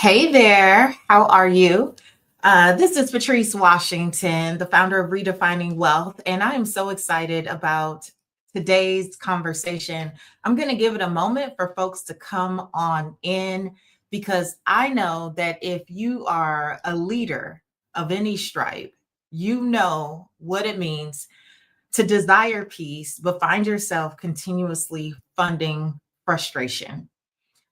Hey there, how are you? This is Patrice Washington, the founder of Redefining Wealth, and I am so excited about today's conversation. I'm going to give it a moment for folks to come on in because I know that if you are a leader of any stripe, you know what it means to desire peace, but find yourself continuously funding frustration.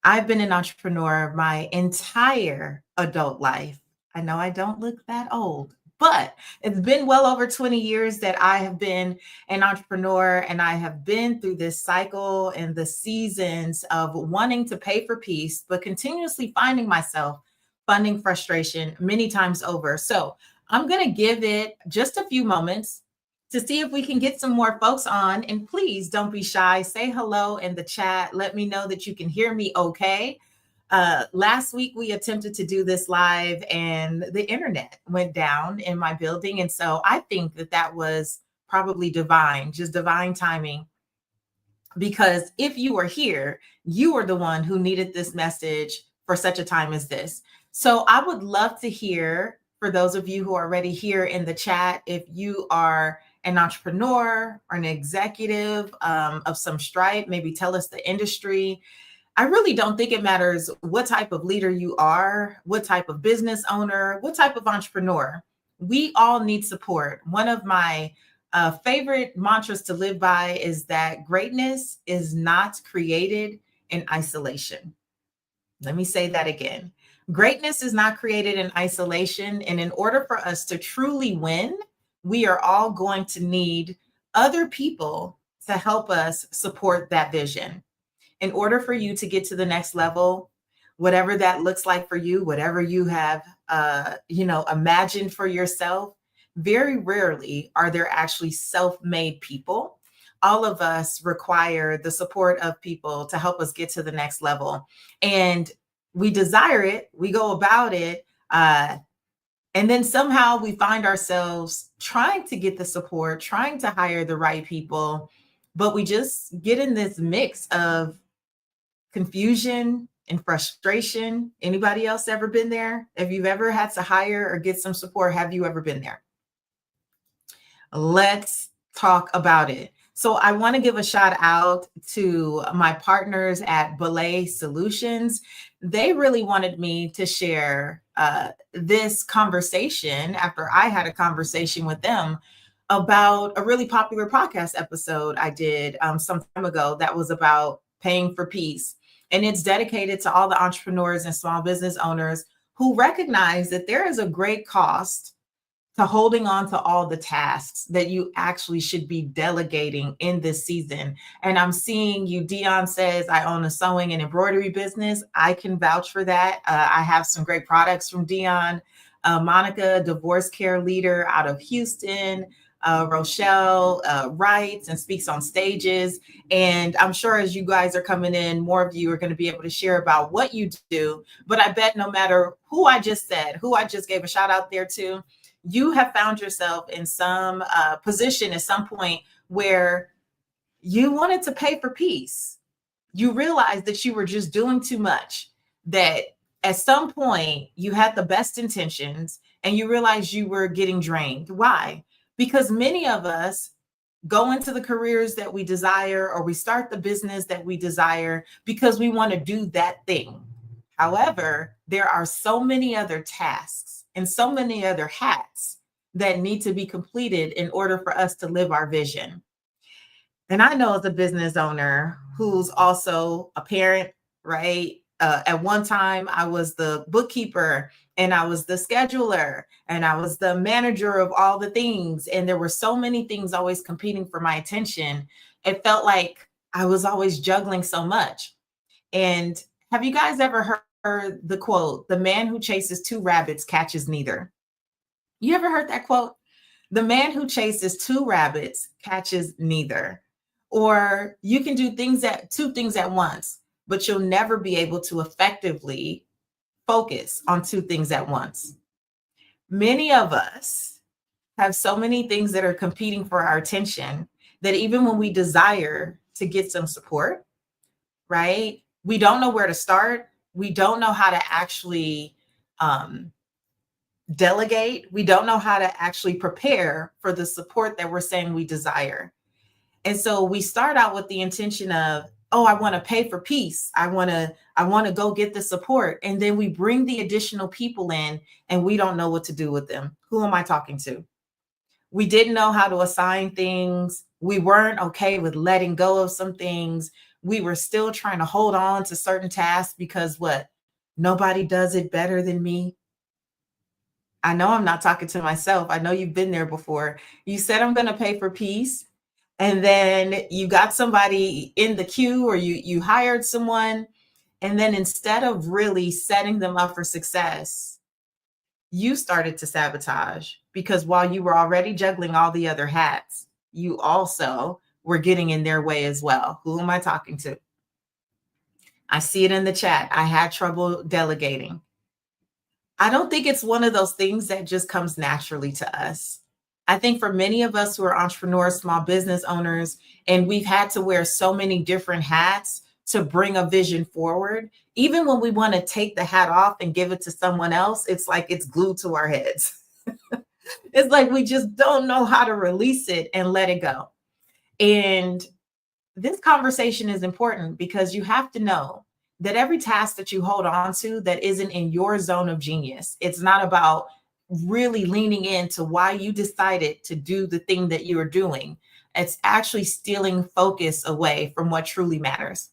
I've been an entrepreneur my entire adult life. I know I don't look that old, but it's been well over 20 years that I have been an entrepreneur, and I have been through this cycle and the seasons of wanting to pay for peace, but continuously finding myself funding frustration many times over. So I'm going to give it just a few moments to see if we can get some more folks on. And please don't be shy. Say hello in the chat. Let me know that you can hear me okay. Last week, we attempted to do this live and the internet went down in my building. And so I think that that was probably divine, just divine timing. Because if you are here, you are the one who needed this message for such a time as this. So I would love to hear, for those of you who are already here in the chat, if you are an entrepreneur or an executive of some stripe, maybe tell us the industry. I really don't think it matters what type of leader you are, what type of business owner, what type of entrepreneur. We all need support. One of my favorite mantras to live by is that greatness is not created in isolation. Let me say that again. Greatness is not created in isolation. And in order for us to truly win, we are all going to need other people to help us support that vision. In order for you to get to the next level, whatever that looks like for you, whatever you have, imagined for yourself, very rarely are there actually self-made people. All of us require the support of people to help us get to the next level. And we desire it, we go about it, and then somehow we find ourselves trying to get the support, trying to hire the right people, but we just get in this mix of confusion and frustration. Anybody else ever been there? If you've ever had to hire or get some support, have you ever been there? Let's talk about it. So I want to give a shout out to my partners at Blay Solutions. They really wanted me to share this conversation after I had a conversation with them about a really popular podcast episode I did some time ago that was about paying for peace. And it's dedicated to all the entrepreneurs and small business owners who recognize that there is a great cost to holding on to all the tasks that you actually should be delegating in this season. And I'm seeing you, Dion says, I own a sewing and embroidery business. I can vouch for that. I have some great products from Dion. Monica, divorce care leader out of Houston. Rochelle writes and speaks on stages. And I'm sure as you guys are coming in, more of you are going to be able to share about what you do. But I bet no matter who I just said, who I just gave a shout out there to, you have found yourself in some position at some point where you wanted to pay for peace. You realized that you were just doing too much, that at some point you had the best intentions and you realized you were getting drained. Why? Because many of us go into the careers that we desire, or we start the business that we desire because we want to do that thing. However, there are so many other tasks and so many other hats that need to be completed in order for us to live our vision. And I know as a business owner who's also a parent, right? At one time, I was the bookkeeper and I was the scheduler and I was the manager of all the things. And there were so many things always competing for my attention. It felt like I was always juggling so much. And have you guys ever heard the quote, the man who chases two rabbits catches neither? You ever heard that quote? The man who chases two rabbits catches neither. Or you can do two things at once, but you'll never be able to effectively focus on two things at once. Many of us have so many things that are competing for our attention that even when we desire to get some support, right? We don't know where to start. We don't know how to actually delegate. We don't know how to actually prepare for the support that we're saying we desire. And so we start out with the intention of, oh, I want to pay for peace. I want to go get the support. And then we bring the additional people in and we don't know what to do with them. Who am I talking to? We didn't know how to assign things. We weren't okay with letting go of some things. We were still trying to hold on to certain tasks because what? Nobody does it better than me. I know I'm not talking to myself. I know you've been there before. You said I'm going to pay for peace, and then you got somebody in the queue, or you hired someone, and then instead of really setting them up for success, you started to sabotage, because while you were already juggling all the other hats, you also were getting in their way as well. Who am I talking to? I see it in the chat. I had trouble delegating. I don't think it's one of those things that just comes naturally to us. I think for many of us who are entrepreneurs, small business owners, and we've had to wear so many different hats to bring a vision forward, even when we want to take the hat off and give it to someone else, it's like it's glued to our heads. It's like we just don't know how to release it and let it go. And this conversation is important because you have to know that every task that you hold on to that isn't in your zone of genius, it's not about really leaning into why you decided to do the thing that you're doing. It's actually stealing focus away from what truly matters.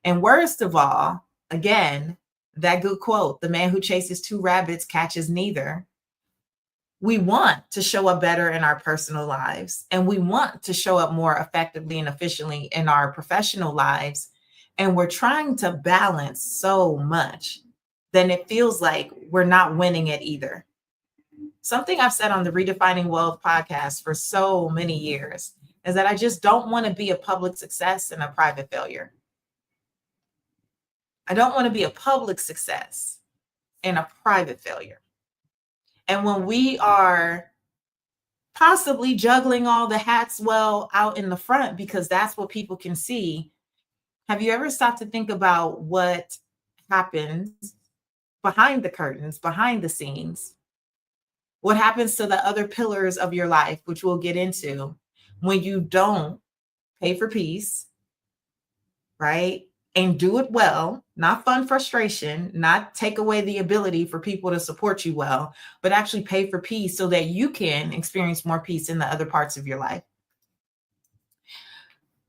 And worst of all, again, that good quote, the man who chases two rabbits catches neither. We want to show up better in our personal lives, and we want to show up more effectively and efficiently in our professional lives. And we're trying to balance so much, then it feels like we're not winning at either. Something I've said on the Redefining Wealth podcast for so many years is that I just don't want to be a public success and a private failure. I don't want to be a public success and a private failure. And when we are possibly juggling all the hats well out in the front because that's what people can see, have you ever stopped to think about what happens behind the curtains, behind the scenes? What happens to the other pillars of your life, which we'll get into, when you don't pay for peace, right? And do it well, not fund frustration, not take away the ability for people to support you well, but actually pay for peace so that you can experience more peace in the other parts of your life.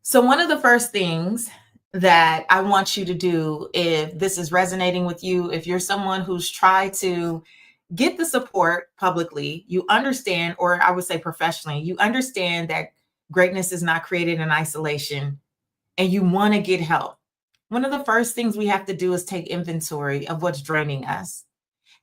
So one of the first things that I want you to do, if this is resonating with you, if you're someone who's tried to get the support publicly, you understand, or I would say professionally, you understand that greatness is not created in isolation and you want to get help. One of the first things we have to do is take inventory of what's draining us.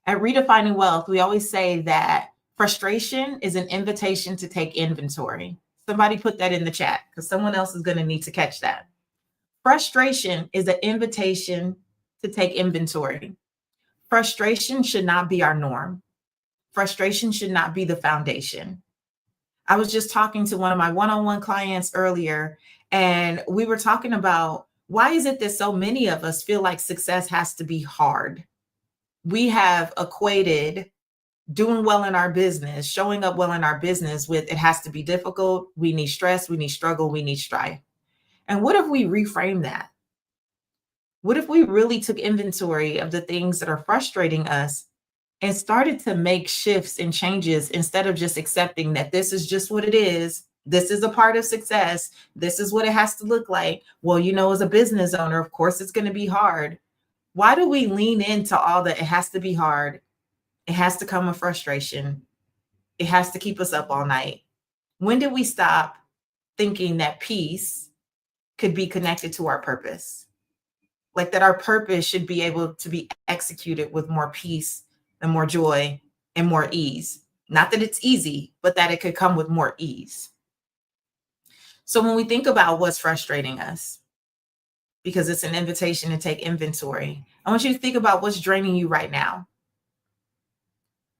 At Redefining Wealth, we always say that frustration is an invitation to take inventory. Somebody put that in the chat because someone else is going to need to catch that. Frustration is an invitation to take inventory. Frustration should not be our norm. Frustration should not be the foundation. I was just talking to one of my one-on-one clients earlier, and we were talking about why is it that so many of us feel like success has to be hard? We have equated doing well in our business, showing up well in our business with it has to be difficult. We need stress, we need struggle, we need strife. And what if we reframe that? What if we really took inventory of the things that are frustrating us and started to make shifts and changes instead of just accepting that this is just what it is? This is a part of success. This is what it has to look like. Well, as a business owner, of course, it's going to be hard. Why do we lean into all that? It has to be hard. It has to come with frustration. It has to keep us up all night. When did we stop thinking that peace could be connected to our purpose? Like that our purpose should be able to be executed with more peace and more joy and more ease. Not that it's easy, but that it could come with more ease. So when we think about what's frustrating us, because it's an invitation to take inventory, I want you to think about what's draining you right now.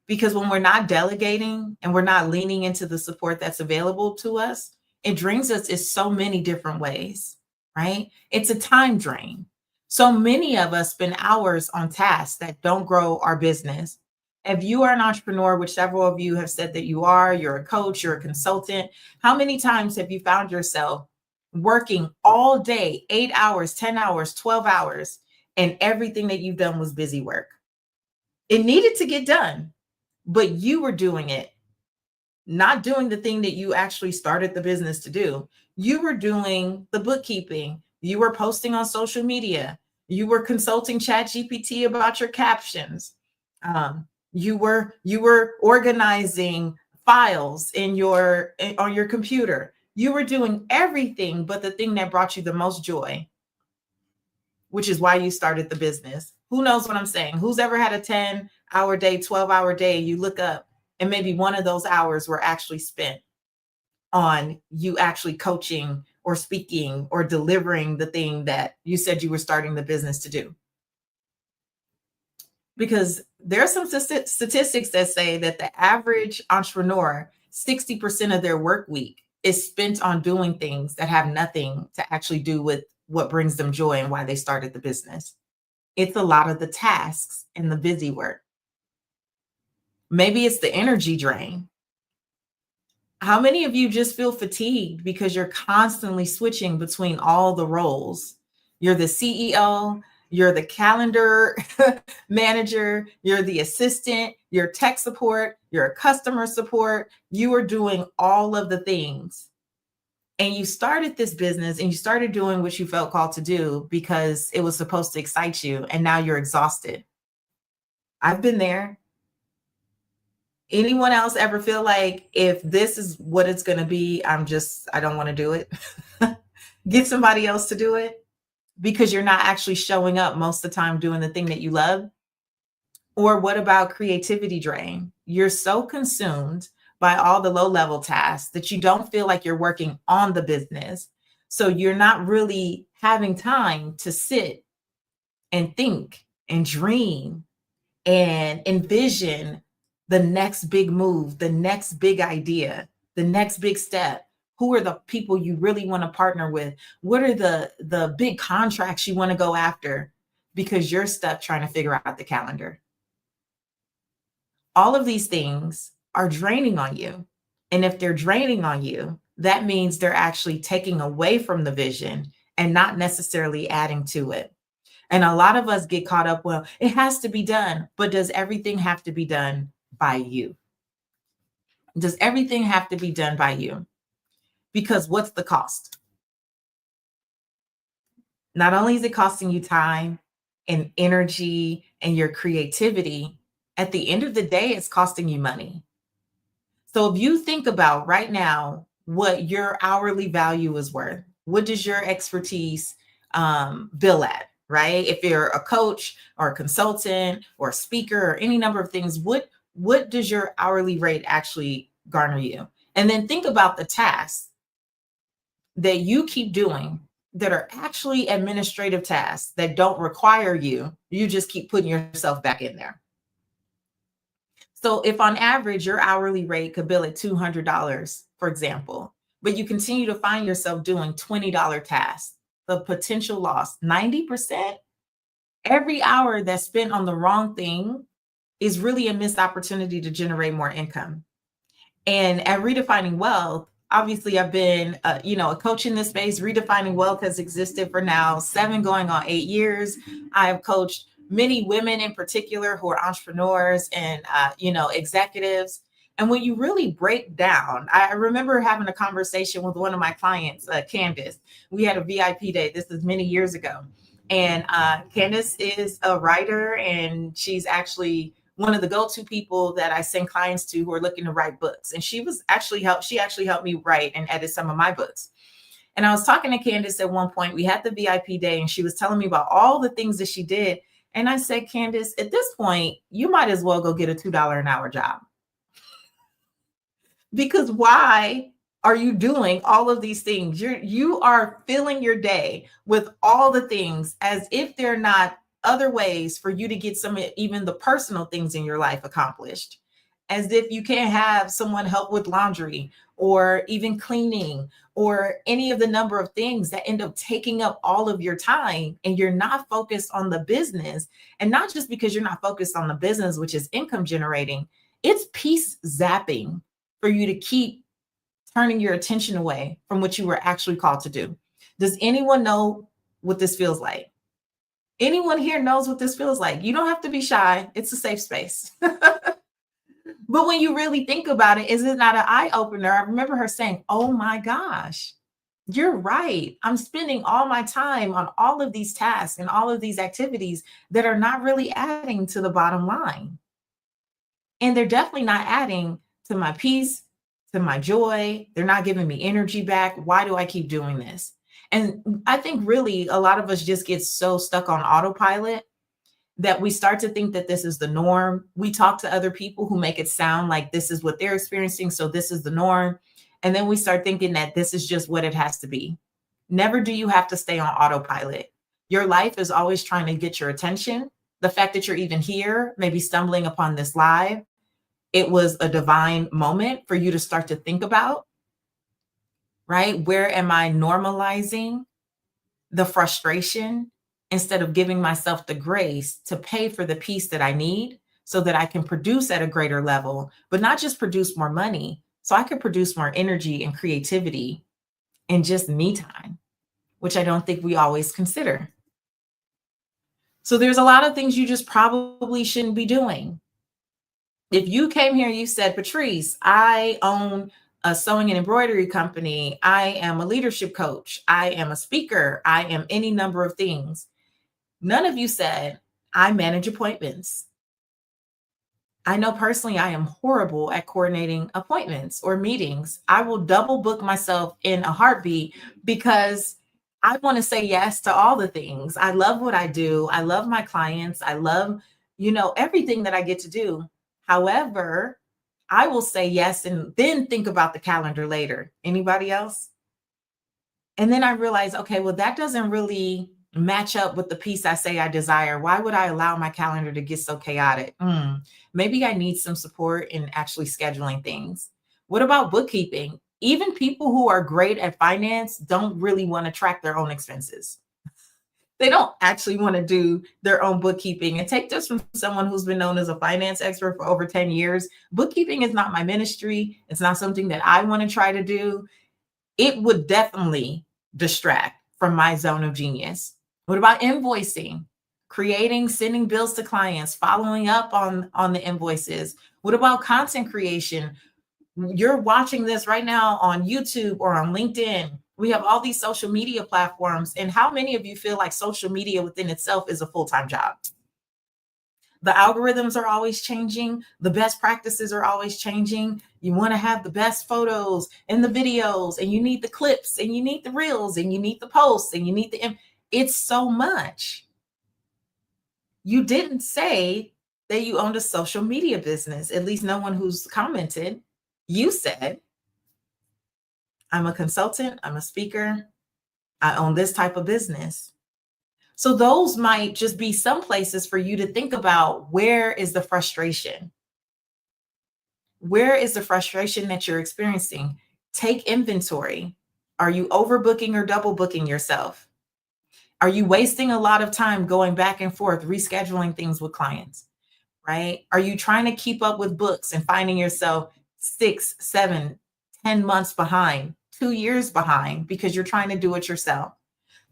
Because when we're not delegating and we're not leaning into the support that's available to us, it drains us in so many different ways, right? It's a time drain. So many of us spend hours on tasks that don't grow our business. If you are an entrepreneur, which several of you have said that you are, you're a coach, you're a consultant, how many times have you found yourself working all day, 8 hours, 10 hours, 12 hours, and everything that you've done was busy work? It needed to get done, but you were doing it, not doing the thing that you actually started the business to do. You were doing the bookkeeping. You were posting on social media. You were consulting ChatGPT about your captions. You were organizing files on your computer. You were doing everything but the thing that brought you the most joy, which is why you started the business. Who knows what I'm saying? Who's ever had a 10-hour day, 12-hour day? You look up and maybe one of those hours were actually spent on you actually coaching or speaking or delivering the thing that you said you were starting the business to do. Because there are some statistics that say that the average entrepreneur, 60% of their work week is spent on doing things that have nothing to actually do with what brings them joy and why they started the business. It's a lot of the tasks and the busy work. Maybe it's the energy drain. How many of you just feel fatigued because you're constantly switching between all the roles? You're the CEO, you're the calendar manager, you're the assistant, you're tech support, you're customer support. You are doing all of the things. And you started this business and you started doing what you felt called to do because it was supposed to excite you. And now you're exhausted. I've been there. Anyone else ever feel like if this is what it's going to be, I don't want to do it? Get somebody else to do it because you're not actually showing up most of the time doing the thing that you love. Or what about creativity drain? You're so consumed by all the low level tasks that you don't feel like you're working on the business. So you're not really having time to sit and think and dream and envision the next big move, the next big idea, the next big step. Who are the people you really want to partner with? What are the big contracts you want to go after? Because you're stuck trying to figure out the calendar. All of these things are draining on you. And if they're draining on you, that means they're actually taking away from the vision and not necessarily adding to it. And a lot of us get caught up, well, it has to be done. But does everything have to be done by you? Does everything have to be done by you? Because what's the cost? Not only is it costing you time and energy and your creativity, at the end of the day, it's costing you money. So if you think about right now what your hourly value is worth, what does your expertise bill at, right? If you're a coach or a consultant or a speaker or any number of things, what does your hourly rate actually garner you? And then think about the tasks that you keep doing that are actually administrative tasks that don't require you. You just keep putting yourself back in there. So if on average your hourly rate could bill at $200, for example, but you continue to find yourself doing $20 tasks, the potential loss, 90%, every hour that's spent on the wrong thing is really a missed opportunity to generate more income. And at Redefining Wealth, obviously I've been, a coach in this space. Redefining Wealth has existed for now 7 going on 8 years. I have coached many women in particular who are entrepreneurs and, executives. And when you really break down, I remember having a conversation with one of my clients, Candace. We had a VIP day. This is many years ago. And Candace is a writer, and she's actually one of the go-to people that I send clients to who are looking to write books. And she actually helped me write and edit some of my books. And I was talking to Candace at one point. We had the VIP day and she was telling me about all the things that she did. And I said, Candace, at this point, you might as well go get a $2 an hour job. Because why are you doing all of these things? You are filling your day with all the things as if they're not other ways for you to get some, even the personal things in your life accomplished. As if you can't have someone help with laundry or even cleaning or any of the number of things that end up taking up all of your time, and you're not focused on the business. And not just because you're not focused on the business, which is income generating, it's peace zapping for you to keep turning your attention away from what you were actually called to do. Does anyone know what this feels like? Anyone here knows what this feels like? You don't have to be shy. It's a safe space. But when you really think about it, is it not an eye opener? I remember her saying, "Oh my gosh, you're right. I'm spending all my time on all of these tasks and all of these activities that are not really adding to the bottom line. And they're definitely not adding to my peace, to my joy. They're not giving me energy back. Why do I keep doing this?" And I think really a lot of us just get so stuck on autopilot that we start to think that this is the norm. We talk to other people who make it sound like this is what they're experiencing, so this is the norm. And then we start thinking that this is just what it has to be. Never do you have to stay on autopilot. Your life is always trying to get your attention. The fact that you're even here, maybe stumbling upon this live, it was a divine moment for you to start to think about, right? Where am I normalizing the frustration instead of giving myself the grace to pay for the peace that I need so that I can produce at a greater level, but not just produce more money, so I can produce more energy and creativity and just me time, which I don't think we always consider. So there's a lot of things you just probably shouldn't be doing. If you came here, you said, "Patrice, I own a sewing and embroidery company. I am a leadership coach. I am a speaker. I am any number of things." None of you said, "I manage appointments." I know personally I am horrible at coordinating appointments or meetings. I will double book myself in a heartbeat because I want to say yes to all the things. I love what I do. I love my clients. I love, everything that I get to do. However, I will say yes and then think about the calendar later. Anybody else? And then I realized, okay, well, that doesn't really match up with the piece I say I desire. Why would I allow my calendar to get so chaotic? Maybe I need some support in actually scheduling things. What about bookkeeping? Even people who are great at finance don't really want to track their own expenses. They don't actually want to do their own bookkeeping. And take this from someone who's been known as a finance expert for over 10 years. Bookkeeping is not my ministry. It's not something that I want to try to do. It would definitely distract from my zone of genius. What about invoicing? Creating, sending bills to clients, following up on the invoices. What about content creation? You're watching this right now on YouTube or on LinkedIn. We have all these social media platforms. And how many of you feel like social media within itself is a full-time job? The algorithms are always changing. The best practices are always changing. You want to have the best photos and the videos, and you need the clips, and you need the reels, and you need the posts, and you need it's so much. You didn't say that you owned a social media business, at least no one who's commented. You said, "I'm a consultant, I'm a speaker, I own this type of business." So those might just be some places for you to think about, where is the frustration? Where is the frustration that you're experiencing? Take inventory. Are you overbooking or double booking yourself? Are you wasting a lot of time going back and forth, rescheduling things with clients, right? Are you trying to keep up with books and finding yourself 6, 7, 10 months behind, 2 years behind because you're trying to do it yourself?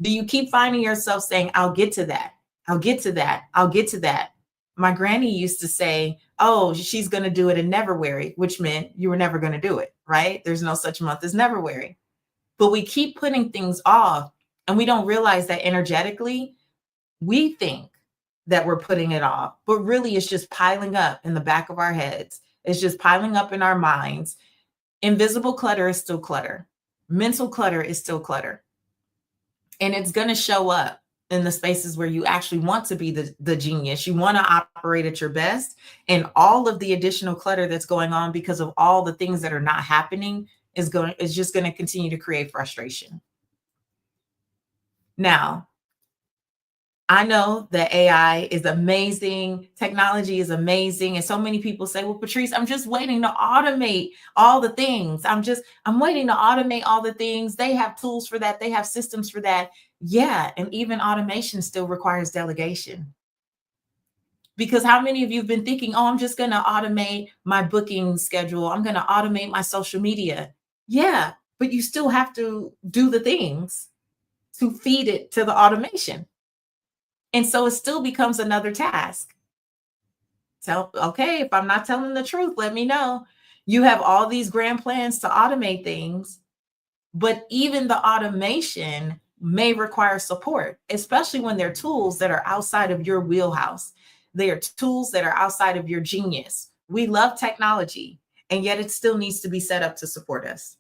Do you keep finding yourself saying, "I'll get to that. I'll get to that. I'll get to that"? My granny used to say, "Oh, she's going to do it in Neverwary," which meant you were never going to do it, right? There's no such month as Neverwary. But we keep putting things off, and we don't realize that energetically, we think that we're putting it off, but really it's just piling up in the back of our heads. It's just piling up in our minds. Invisible clutter is still clutter. Mental clutter is still clutter. And it's going to show up in the spaces where you actually want to be the genius. You want to operate at your best. And all of the additional clutter that's going on because of all the things that are not happening is just going to continue to create frustration. Now, I know that AI is amazing, technology is amazing, and so many people say, "Well, Patrice, I'm just waiting to automate all the things. I'm waiting to automate all the things. They have tools for that, they have systems for that." Yeah, and even automation still requires delegation. Because how many of you have been thinking, "Oh, I'm just going to automate my booking schedule. I'm going to automate my social media." Yeah, but you still have to do the things to feed it to the automation. And so it still becomes another task. Tell, okay, if I'm not telling the truth, let me know. You have all these grand plans to automate things, but even the automation may require support, especially when they're tools that are outside of your wheelhouse. They are tools that are outside of your genius. We love technology, and yet it still needs to be set up to support us.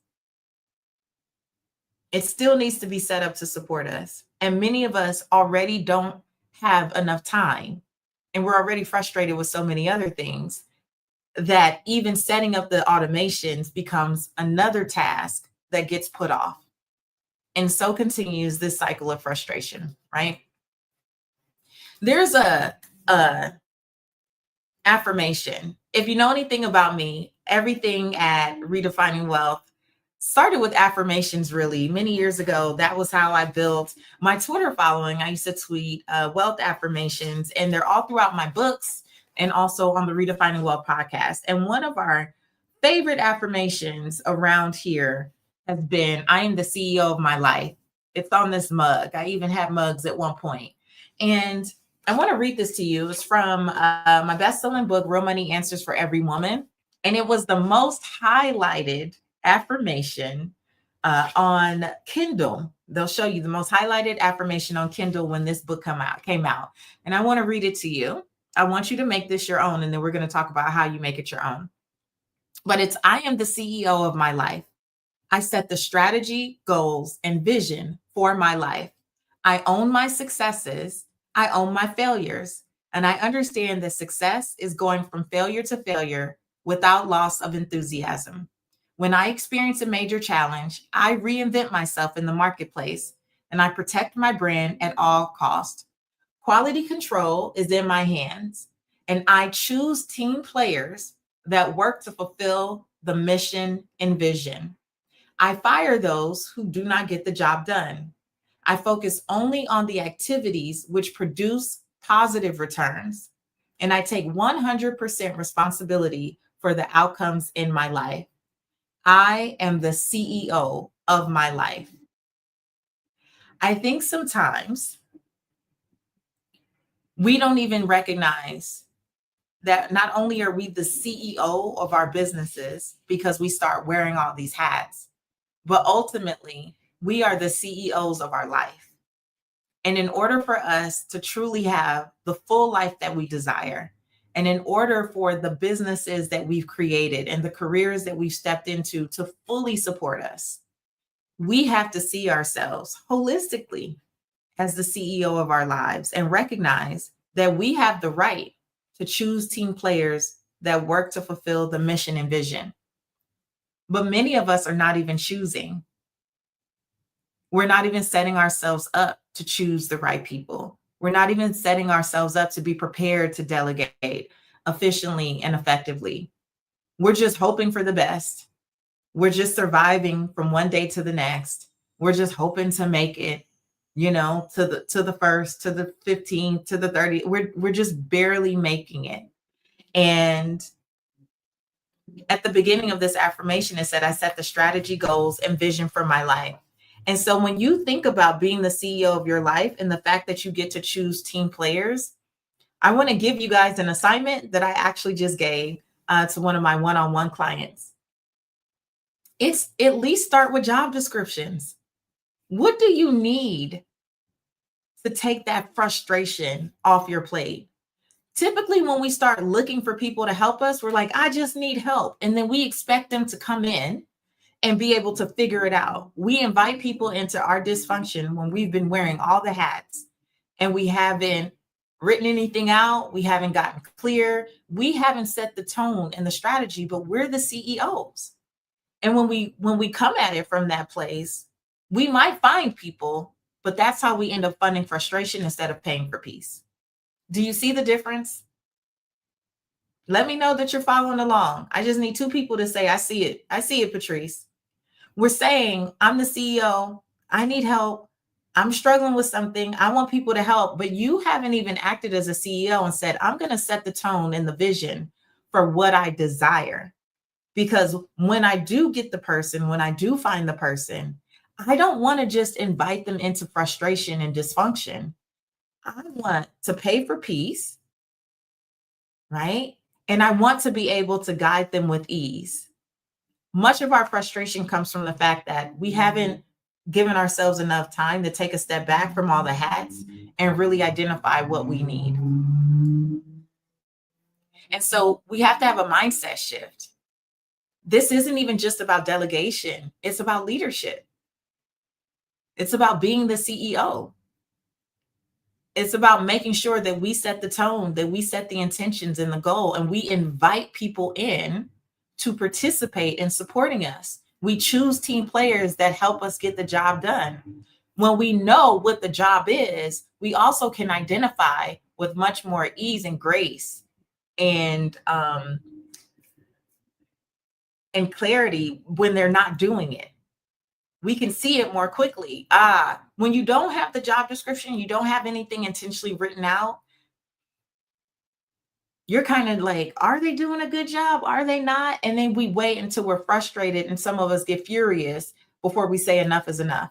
It still needs to be set up to support us. And many of us already don't have enough time. And we're already frustrated with so many other things that even setting up the automations becomes another task that gets put off. And so continues this cycle of frustration, right? There's a affirmation. If you know anything about me, everything at Redefining Wealth started with affirmations really many years ago. That was how I built my Twitter following. I used to tweet wealth affirmations, and they're all throughout my books and also on the Redefining Wealth podcast. And one of our favorite affirmations around here has been, "I am the CEO of my life." It's on this mug. I even had mugs at one point. And I want to read this to you. It's from my best-selling book, Real Money Answers for Every Woman. And it was the most highlighted affirmation on Kindle. They'll show you the most highlighted affirmation on Kindle when this book came out. And I want to read it to you. I want you to make this your own, and then we're going to talk about how you make it your own. But it's, "I am the CEO of my life. I set the strategy, goals, and vision for my life. I own my successes. I own my failures. And I understand that success is going from failure to failure without loss of enthusiasm. When I experience a major challenge, I reinvent myself in the marketplace and I protect my brand at all costs. Quality control is in my hands, and I choose team players that work to fulfill the mission and vision. I fire those who do not get the job done. I focus only on the activities which produce positive returns, and I take 100% responsibility for the outcomes in my life. I am the CEO of my life." I think sometimes we don't even recognize that not only are we the CEO of our businesses because we start wearing all these hats, but ultimately we are the CEOs of our life. And in order for us to truly have the full life that we desire, and in order for the businesses that we've created and the careers that we've stepped into to fully support us, we have to see ourselves holistically as the CEO of our lives and recognize that we have the right to choose team players that work to fulfill the mission and vision. But many of us are not even choosing. We're not even setting ourselves up to choose the right people. We're not even setting ourselves up to be prepared to delegate efficiently and effectively. We're just hoping for the best. We're just surviving from one day to the next. We're just hoping to make it, to the first, to the 15th, to the 30th. We're just barely making it. And at the beginning of this affirmation, it said, "I set the strategy, goals, and vision for my life." And so when you think about being the CEO of your life and the fact that you get to choose team players, I want to give you guys an assignment that I actually just gave to one of my one-on-one clients. It's at least start with job descriptions. What do you need to take that frustration off your plate? Typically, when we start looking for people to help us, we're like, "I just need help." And then we expect them to come in and be able to figure it out. We invite people into our dysfunction when we've been wearing all the hats and we haven't written anything out. We haven't gotten clear. We haven't set the tone and the strategy, but we're the CEOs. And when we come at it from that place, we might find people, But that's how we end up funding frustration instead of paying for peace. Do you see the difference? Let me know that you're following along. I just need two people to say, I see it. I see it, Patrice. We're saying, I'm the CEO. I need help. I'm struggling with something. I want people to help. But you haven't even acted as a CEO and said, I'm going to set the tone and the vision for what I desire. Because when I do get the person, when I do find the person, I don't want to just invite them into frustration and dysfunction. I want to pay for peace, right? And I want to be able to guide them with ease. Much of our frustration comes from the fact that we haven't given ourselves enough time to take a step back from all the hats and really identify what we need. And so we have to have a mindset shift. This isn't even just about delegation, it's about leadership. It's about being the CEO. It's about making sure that we set the tone, that we set the intentions and the goal, and we invite people in to participate in supporting us. We choose team players that help us get the job done. When we know what the job is, we also can identify with much more ease and grace and clarity when they're not doing it. We can see it more quickly. When you don't have the job description, you don't have anything intentionally written out, you're kind of like, are they doing a good job? Are they not? And then we wait until we're frustrated and some of us get furious before we say enough is enough.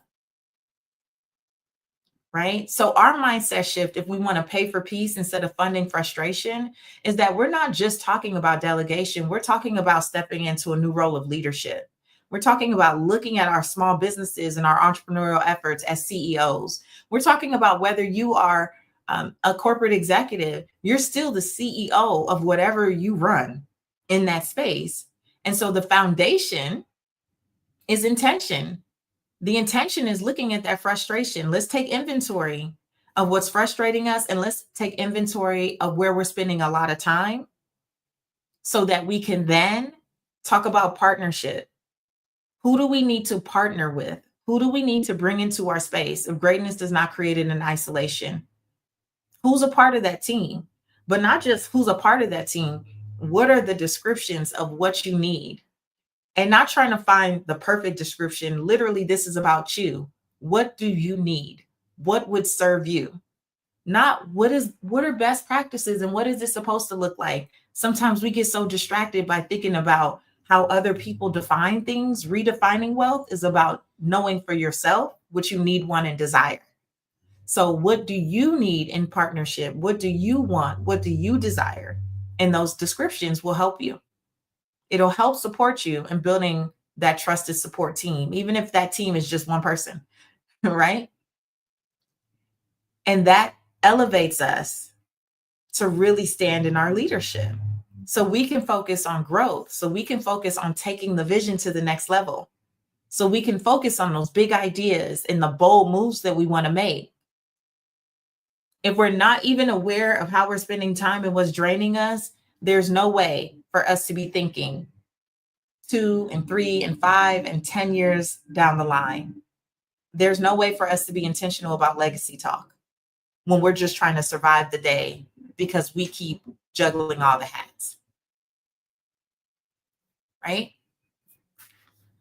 Right? So our mindset shift, if we want to pay for peace instead of funding frustration, is that we're not just talking about delegation. We're talking about stepping into a new role of leadership. We're talking about looking at our small businesses and our entrepreneurial efforts as CEOs. We're talking about whether you are a corporate executive, you're still the CEO of whatever you run in that space. And so the foundation is intention. The intention is looking at that frustration. Let's take inventory of what's frustrating us and let's take inventory of where we're spending a lot of time so that we can then talk about partnership. Who do we need to partner with? Who do we need to bring into our space if greatness does not create it in isolation? Who's a part of that team? But not just who's a part of that team. What are the descriptions of what you need? And not trying to find the perfect description. Literally, this is about you. What do you need? What would serve you? Not what are best practices and what is this supposed to look like? Sometimes we get so distracted by thinking about how other people define things. Redefining wealth is about knowing for yourself what you need, want, and desire. So what do you need in partnership? What do you want? What do you desire? And those descriptions will help you. It'll help support you in building that trusted support team, even if that team is just one person, right? And that elevates us to really stand in our leadership. So we can focus on growth. So we can focus on taking the vision to the next level. So we can focus on those big ideas and the bold moves that we want to make. If we're not even aware of how we're spending time and what's draining us, there's no way for us to be thinking 2 and 3 and 5 and 10 years down the line. There's no way for us to be intentional about legacy talk when we're just trying to survive the day because we keep juggling all the hats. Right?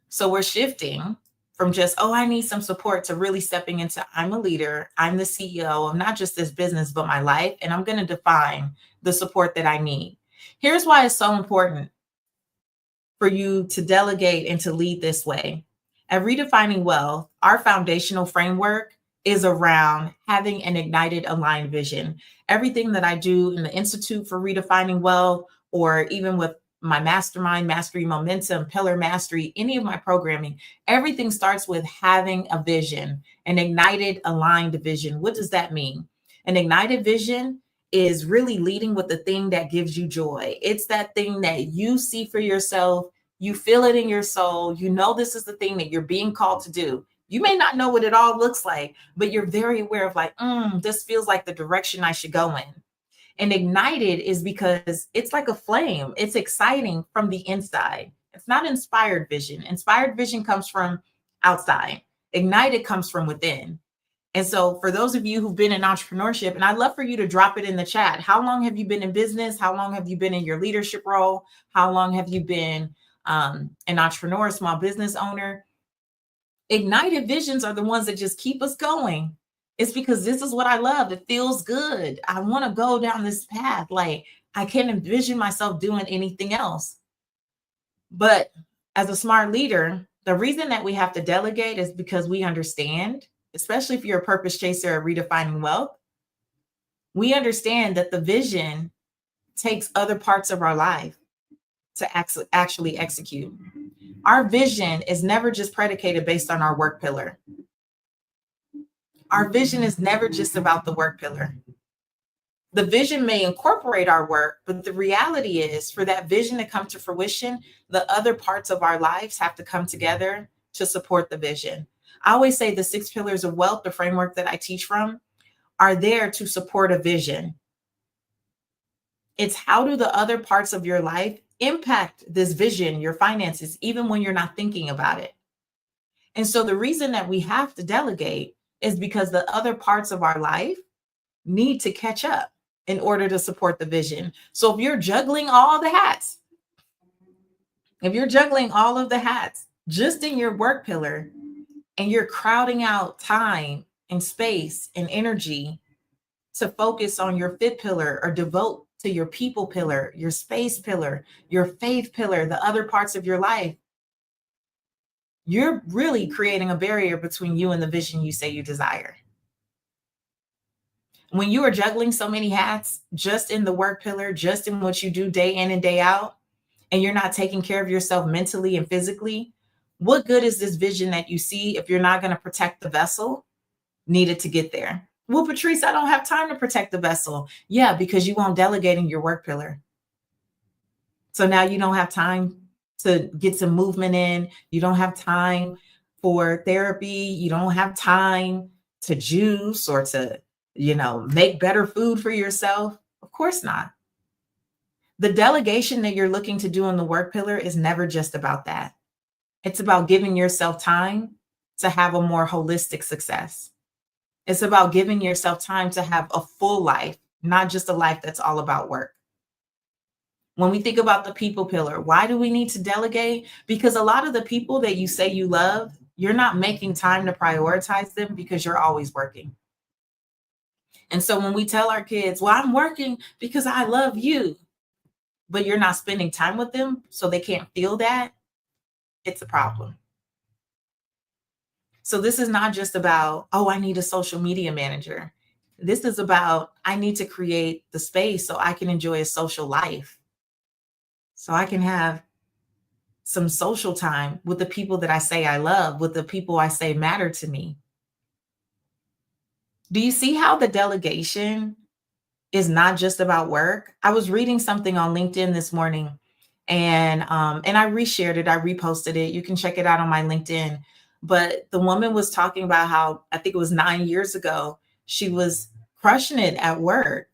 So we're shifting from just, I need some support to really stepping into, I'm a leader, I'm the CEO of not just this business, but my life, and I'm going to define the support that I need. Here's why it's so important for you to delegate and to lead this way. At Redefining Wealth, our foundational framework is around having an ignited, aligned vision. Everything that I do in the Institute for Redefining Wealth, or even with my mastermind, Mastery Momentum, Pillar Mastery, any of my programming, everything starts with having a vision, an ignited, aligned vision. What does that mean? An ignited vision is really leading with the thing that gives you joy. It's that thing that you see for yourself. You feel it in your soul. You know this is the thing that you're being called to do. You may not know what it all looks like, but you're very aware of like, this feels like the direction I should go in. And ignited is because it's like a flame. It's exciting from the inside. It's not inspired vision. Inspired vision comes from outside. Ignited comes from within. And so for those of you who've been in entrepreneurship, and I'd love for you to drop it in the chat. How long have you been in business? How long have you been in your leadership role? How long have you been an entrepreneur, small business owner? Ignited visions are the ones that just keep us going. It's because this is what I love. It feels good. I want to go down this path. Like I can't envision myself doing anything else. But as a smart leader, the reason that we have to delegate is because we understand, especially if you're a purpose chaser or redefining wealth, we understand that the vision takes other parts of our life to actually execute. Our vision is never just predicated based on our work pillar. Our vision is never just about the work pillar. The vision may incorporate our work, but the reality is for that vision to come to fruition, the other parts of our lives have to come together to support the vision. I always say the 6 pillars of wealth, the framework that I teach from, are there to support a vision. It's how do the other parts of your life impact this vision, your finances, even when you're not thinking about it. And so the reason that we have to delegate is because the other parts of our life need to catch up in order to support the vision. So if you're juggling all the hats, if you're juggling all of the hats just in your work pillar and you're crowding out time and space and energy to focus on your fit pillar or devote to your people pillar, your space pillar, your faith pillar, the other parts of your life, you're really creating a barrier between you and the vision you say you desire. When you are juggling so many hats just in the work pillar, just in what you do day in and day out, and you're not taking care of yourself mentally and physically, what good is this vision that you see if you're not going to protect the vessel needed to get there? Well, Patrice, I don't have time to protect the vessel. Yeah, because you won't delegate in your work pillar. So now you don't have time to get some movement in. You don't have time for therapy. You don't have time to juice or to, make better food for yourself. Of course not. The delegation that you're looking to do in the work pillar is never just about that. It's about giving yourself time to have a more holistic success. It's about giving yourself time to have a full life, not just a life that's all about work. When we think about the people pillar, why do we need to delegate? Because a lot of the people that you say you love, you're not making time to prioritize them because you're always working. And so when we tell our kids, well, I'm working because I love you, but you're not spending time with them so they can't feel that, it's a problem. So this is not just about, oh, I need a social media manager. This is about, I need to create the space so I can enjoy a social life. So I can have some social time with the people that I say I love, with the people I say matter to me. Do you see how the delegation is not just about work? I was reading something on LinkedIn this morning and I reshared it, I reposted it. You can check it out on my LinkedIn. But the woman was talking about how, I think it was 9 years ago, she was crushing it at work,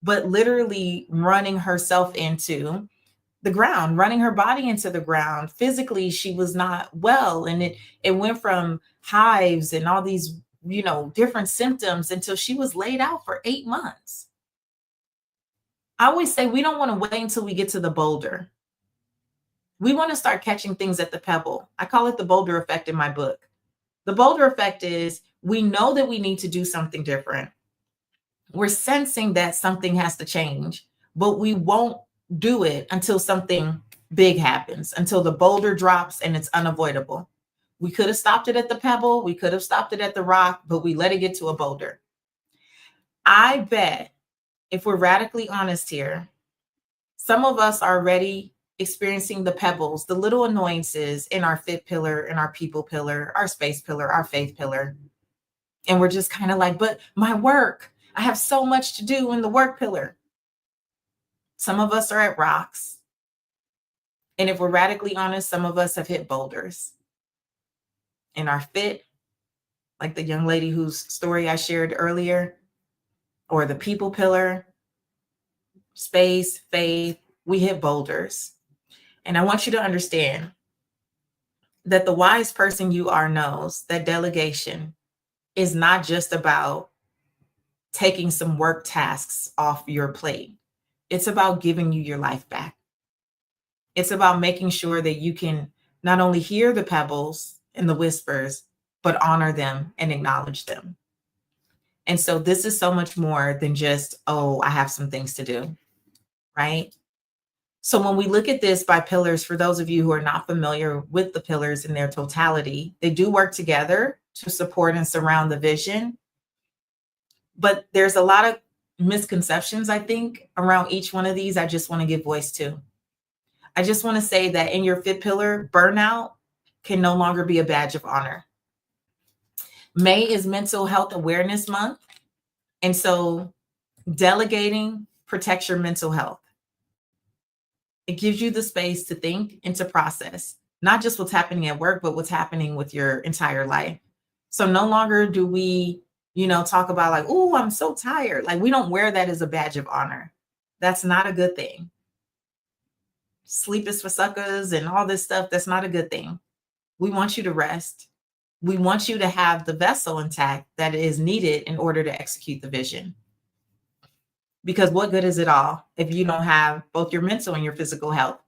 but literally running herself into the ground, running her body into the ground. Physically, she was not well. And it went from hives and all these, different symptoms until she was laid out for 8 months. I always say we don't want to wait until we get to the boulder. We want to start catching things at the pebble. I call it the boulder effect in my book. The boulder effect is we know that we need to do something different. We're sensing that something has to change, but we won't do it until something big happens, until the boulder drops and it's unavoidable. We could have stopped it at the pebble. We could have stopped it at the rock, but we let it get to a boulder. I bet if we're radically honest here, some of us are already experiencing the pebbles, the little annoyances in our fit pillar, in our people pillar, our space pillar, our faith pillar. And we're just kind of like, but my work, I have so much to do in the work pillar. Some of us are at rocks. And if we're radically honest, some of us have hit boulders. In our fit, like the young lady whose story I shared earlier, or the people pillar, space, faith, we hit boulders. And I want you to understand that the wise person you are knows that delegation is not just about taking some work tasks off your plate. It's about giving you your life back. It's about making sure that you can not only hear the pebbles and the whispers, but honor them and acknowledge them. And so this is so much more than just, oh, I have some things to do, right? So when we look at this by pillars, for those of you who are not familiar with the pillars in their totality, they do work together to support and surround the vision. But there's a lot of misconceptions, I think, around each one of these. I just want to give voice to. I just want to say that in your fifth pillar, burnout can no longer be a badge of honor. May is Mental Health Awareness Month. And so delegating protects your mental health. It gives you the space to think and to process, not just what's happening at work, but what's happening with your entire life. So no longer do we, talk about like, oh, I'm so tired. Like we don't wear that as a badge of honor. That's not a good thing. Sleep is for suckers and all this stuff. That's not a good thing. We want you to rest. We want you to have the vessel intact that is needed in order to execute the vision. Because what good is it all if you don't have both your mental and your physical health?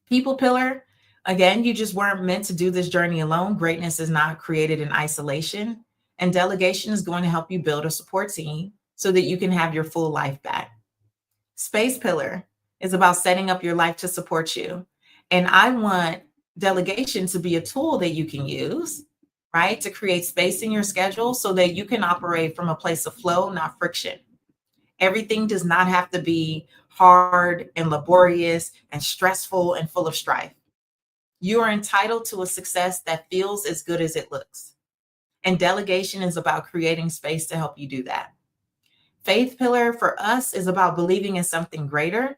People pillar, again, you just weren't meant to do this journey alone. Greatness is not created in isolation. And delegation is going to help you build a support team so that you can have your full life back. Space pillar is about setting up your life to support you. And I want delegation to be a tool that you can use, right? To create space in your schedule so that you can operate from a place of flow, not friction. Everything does not have to be hard and laborious and stressful and full of strife. You are entitled to a success that feels as good as it looks. And delegation is about creating space to help you do that. Faith pillar for us is about believing in something greater.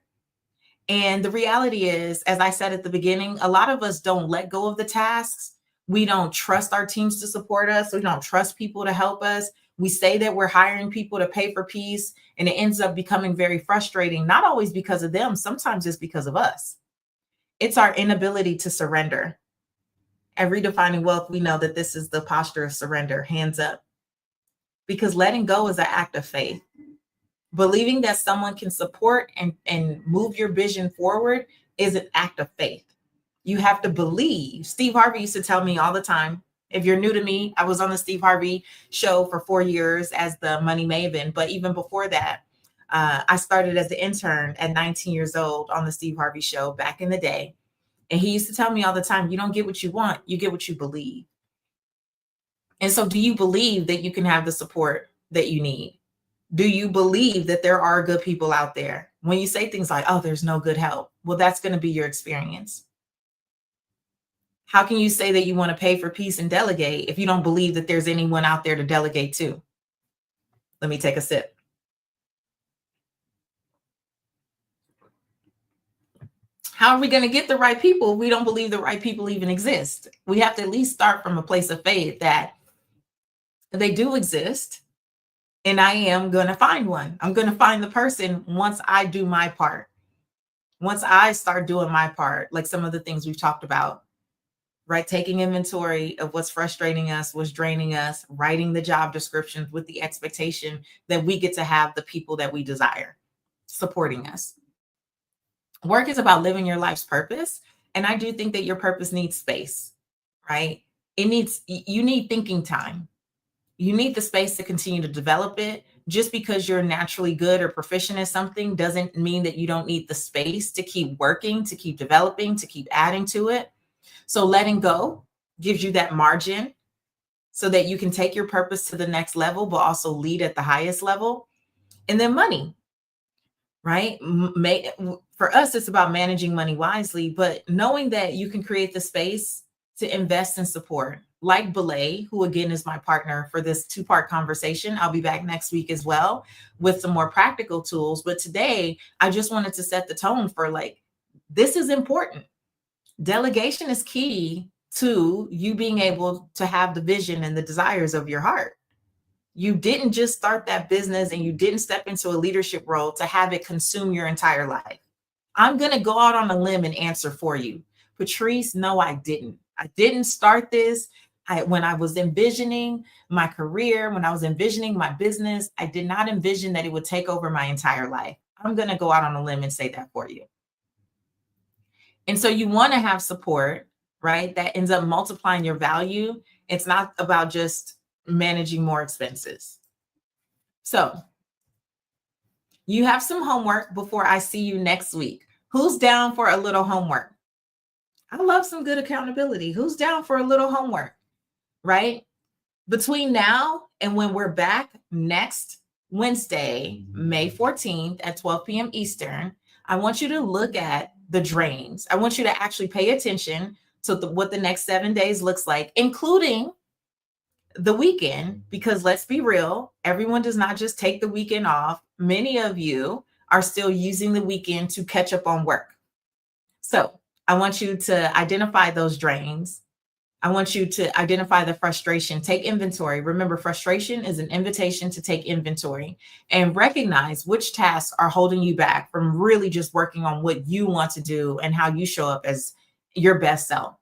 And the reality is, as I said at the beginning, a lot of us don't let go of the tasks. We don't trust our teams to support us. We don't trust people to help us. We say that we're hiring people to pay for peace, and it ends up becoming very frustrating, not always because of them. Sometimes it's because of us. It's our inability to surrender. At Redefining Wealth, we know that this is the posture of surrender, hands up, because letting go is an act of faith. Believing that someone can support and move your vision forward is an act of faith. You have to believe. Steve Harvey used to tell me all the time, if you're new to me, I was on the Steve Harvey show for 4 years as the money maven. But even before that, I started as an intern at 19 years old on the Steve Harvey show back in the day. And he used to tell me all the time, you don't get what you want, you get what you believe. And so do you believe that you can have the support that you need? Do you believe that there are good people out there? When you say things like, oh, there's no good help, well, that's going to be your experience. How can you say that you want to pay for peace and delegate if you don't believe that there's anyone out there to delegate to? Let me take a sip. How are we going to get the right people if we don't believe the right people even exist? We have to at least start from a place of faith that they do exist. And I am going to find one. I'm going to find the person once I do my part. Once I start doing my part, like some of the things we've talked about, right? Taking inventory of what's frustrating us, what's draining us, writing the job descriptions with the expectation that we get to have the people that we desire supporting us. Work is about living your life's purpose. And I do think that your purpose needs space, right? You need thinking time. You need the space to continue to develop it. Just because you're naturally good or proficient at something doesn't mean that you don't need the space to keep working, to keep developing, to keep adding to it. So letting go gives you that margin so that you can take your purpose to the next level, but also lead at the highest level. And then money, right? For us, it's about managing money wisely, but knowing that you can create the space to invest in support. Like Blay, who again is my partner for this 2-part conversation. I'll be back next week as well with some more practical tools. But today, I just wanted to set the tone for this is important. Delegation is key to you being able to have the vision and the desires of your heart. You didn't just start that business and you didn't step into a leadership role to have it consume your entire life. I'm going to go out on a limb and answer for you. Patrice, no, I didn't. I didn't start this. When I was envisioning my career, when I was envisioning my business, I did not envision that it would take over my entire life. I'm going to go out on a limb and say that for you. And so you want to have support, right? That ends up multiplying your value. It's not about just managing more expenses. So you have some homework before I see you next week. Who's down for a little homework? I love some good accountability. Who's down for a little homework, right? Between now and when we're back next Wednesday, May 14th at 12 p.m. Eastern, I want you to look at the drains. I want you to actually pay attention to what the next 7 days looks like, including the weekend, because let's be real, everyone does not just take the weekend off. Many of you are still using the weekend to catch up on work. So I want you to identify those drains. I want you to identify the frustration, take inventory. Remember, frustration is an invitation to take inventory and recognize which tasks are holding you back from really just working on what you want to do and how you show up as your best self.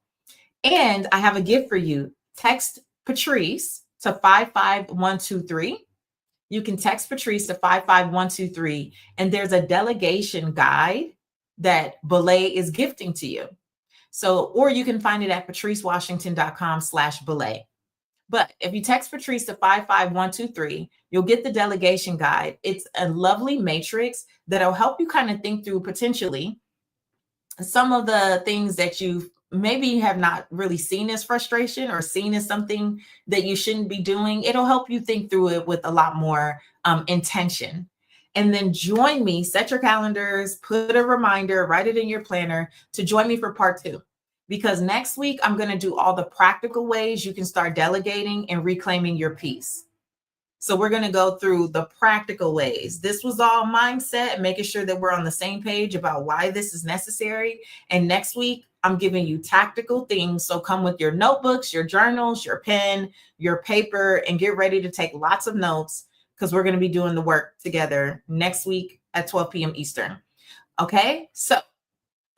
And I have a gift for you. Text Patrice to 55123. You can text Patrice to 55123, and there's a delegation guide that Belay is gifting to you. So, or you can find it at patricewashington.com/belay. But if you text Patrice to 55123, you'll get the delegation guide. It's a lovely matrix that'll help you kind of think through potentially some of the things that you maybe have not really seen as frustration or seen as something that you shouldn't be doing. It'll help you think through it with a lot more intention. And then join me, set your calendars, put a reminder, write it in your planner to join me for part 2. Because next week, I'm going to do all the practical ways you can start delegating and reclaiming your peace. So we're going to go through the practical ways. This was all mindset, making sure that we're on the same page about why this is necessary. And next week, I'm giving you tactical things. So come with your notebooks, your journals, your pen, your paper, and get ready to take lots of notes because we're going to be doing the work together next week at 12 p.m. Eastern. Okay, so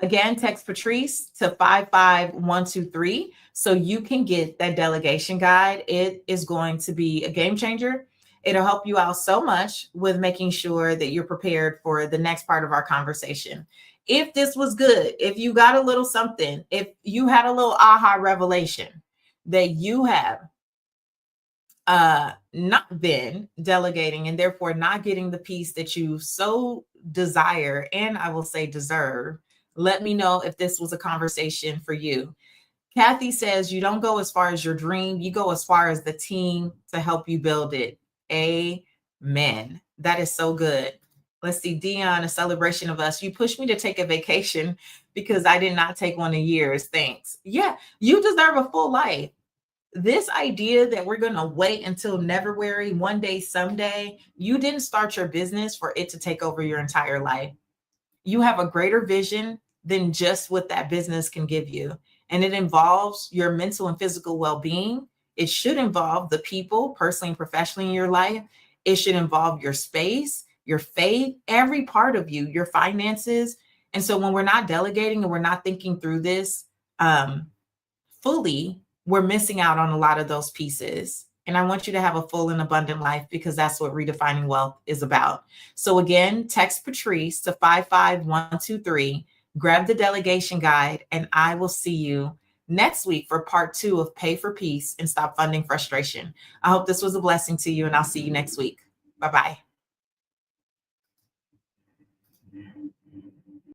again, text Patrice to 55123 so you can get that delegation guide. It is going to be a game changer. It'll help you out so much with making sure that you're prepared for the next part of our conversation. If this was good, if you got a little something, if you had a little aha revelation that you have not been delegating and therefore not getting the piece that you so desire and I will say deserve, let me know if this was a conversation for you. Kathy says you don't go as far as your dream, you go as far as the team to help you build it. Amen. That is so good. Let's see, Dion, a celebration of us. You pushed me to take a vacation because I did not take one in years. Thanks. Yeah, you deserve a full life. This idea that we're going to wait until Neverwary, one day, someday, you didn't start your business for it to take over your entire life. You have a greater vision than just what that business can give you. And it involves your mental and physical well-being. It should involve the people, personally and professionally in your life. It should involve your space, your faith, every part of you, your finances. And so when we're not delegating and we're not thinking through this fully, we're missing out on a lot of those pieces. And I want you to have a full and abundant life because that's what redefining wealth is about. So again, text Patrice to 55123, grab the delegation guide, and I will see you next week for part 2 of Pay for Peace and Stop Funding Frustration. I hope this was a blessing to you, and I'll see you next week. Bye-bye.